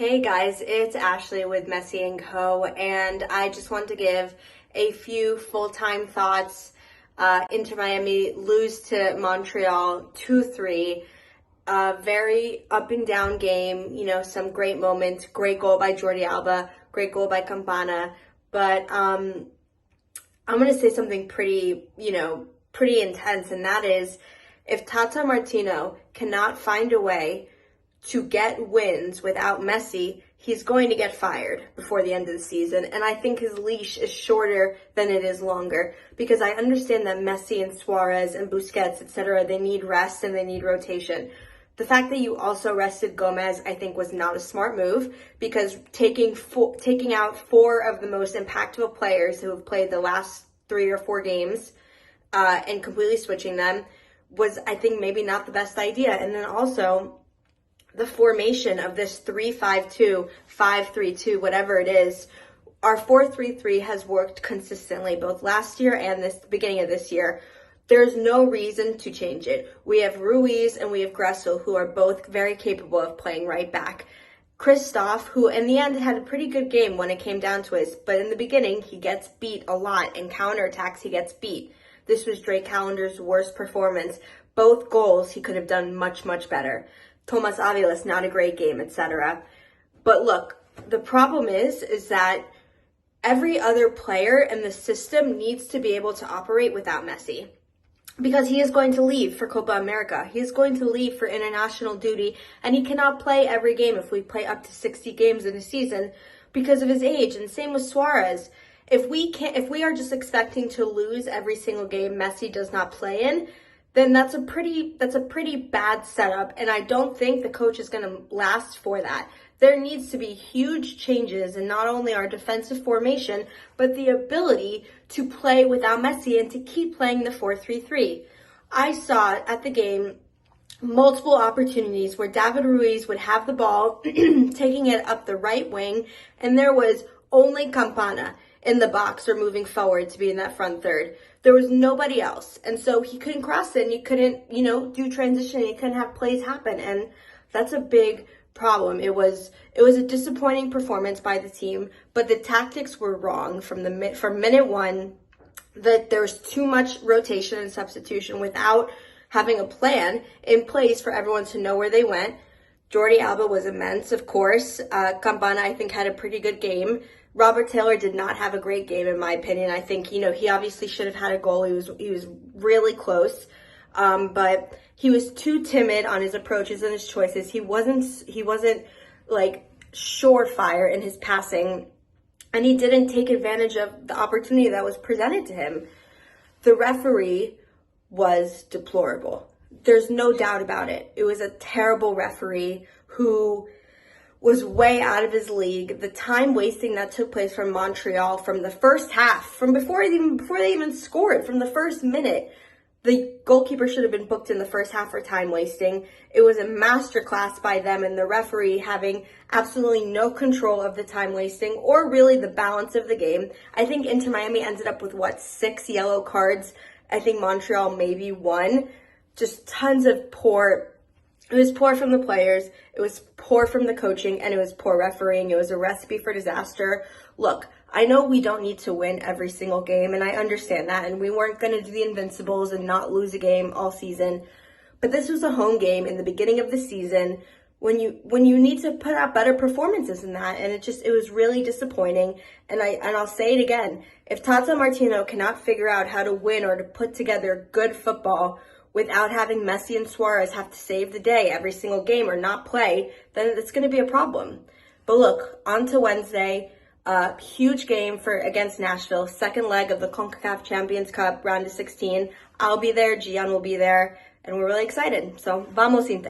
Hey guys, it's Ashley with Messi and Co. And I just want to give a few full-time thoughts. Inter Miami lose to Montreal 2-3. Very up and down game, some great moments, great goal by Jordi Alba, great goal by Campana. But I'm going to say something pretty intense, and that is if Tata Martino cannot find a way to get wins without Messi, he's going to get fired before the end of the season. And I think his leash is shorter than it is longer, because I understand that Messi and Suarez and Busquets, etc., they need rest and they need rotation. The fact that you also rested Gomez, I think, was not a smart move, because taking out four of the most impactful players who have played the last 3 or 4 games and completely switching them was, I think, maybe not the best idea. And then also the formation of this 3-5-2, 5-3-2, whatever it is, our 4-3-3 has worked consistently both last year and the beginning of this year. There's no reason to change it. We have Ruiz and we have Gressel, who are both very capable of playing right back. Christoph, who in the end had a pretty good game when it came down to it, but in the beginning he gets beat a lot. In counterattacks he gets beat. This was Drake Calendar's worst performance. Both goals he could have done much, much better. Thomas Avila's not a great game, etc. But look, the problem is that every other player in the system needs to be able to operate without Messi, because he is going to leave for Copa America. He is going to leave for international duty, and he cannot play every game if we play up to 60 games in a season because of his age. And same with Suarez. If we are just expecting to lose every single game Messi does not play in, then that's a pretty bad setup, and I don't think the coach is going to last for that. There needs to be huge changes in not only our defensive formation, but the ability to play without Messi and to keep playing the 4-3-3. I saw at the game multiple opportunities where David Ruiz would have the ball, taking it up the right wing, and there was only Campana in the box or moving forward to be in that front third. There was nobody else. And so he couldn't cross it, and he couldn't, do transition, and he couldn't have plays happen. And that's a big problem. It was a disappointing performance by the team, but the tactics were wrong from minute one. That there was too much rotation and substitution without having a plan in place for everyone to know where they went. Jordi Alba was immense, of course. Campana, I think, had a pretty good game. Robert Taylor did not have a great game, in my opinion. I think, he obviously should have had a goal. He was really close, but he was too timid on his approaches and his choices. He wasn't like surefire in his passing, and he didn't take advantage of the opportunity that was presented to him. The referee was deplorable. There's no doubt about it. It was a terrible referee who was way out of his league. The time wasting that took place from Montreal from the first half, from before they even scored, from the first minute. The goalkeeper should have been booked in the first half for time wasting. It was a masterclass by them, and the referee having absolutely no control of the time wasting or really the balance of the game. I think Inter Miami ended up with 6 yellow cards. I think Montreal maybe 1. Just tons of it was poor from the players, it was poor from the coaching, and it was poor refereeing. It was a recipe for disaster. Look, I know we don't need to win every single game, and I understand that, and we weren't going to do the Invincibles and not lose a game all season. But this was a home game in the beginning of the season when you need to put out better performances than that, and it was really disappointing. And I'll say it again, if Tata Martino cannot figure out how to win or to put together good football without having Messi and Suarez have to save the day every single game or not play, then it's going to be a problem. But look, on to Wednesday, huge game against Nashville, second leg of the CONCACAF Champions Cup, round of 16. I'll be there, Gian will be there, and we're really excited. So, vamos Inter.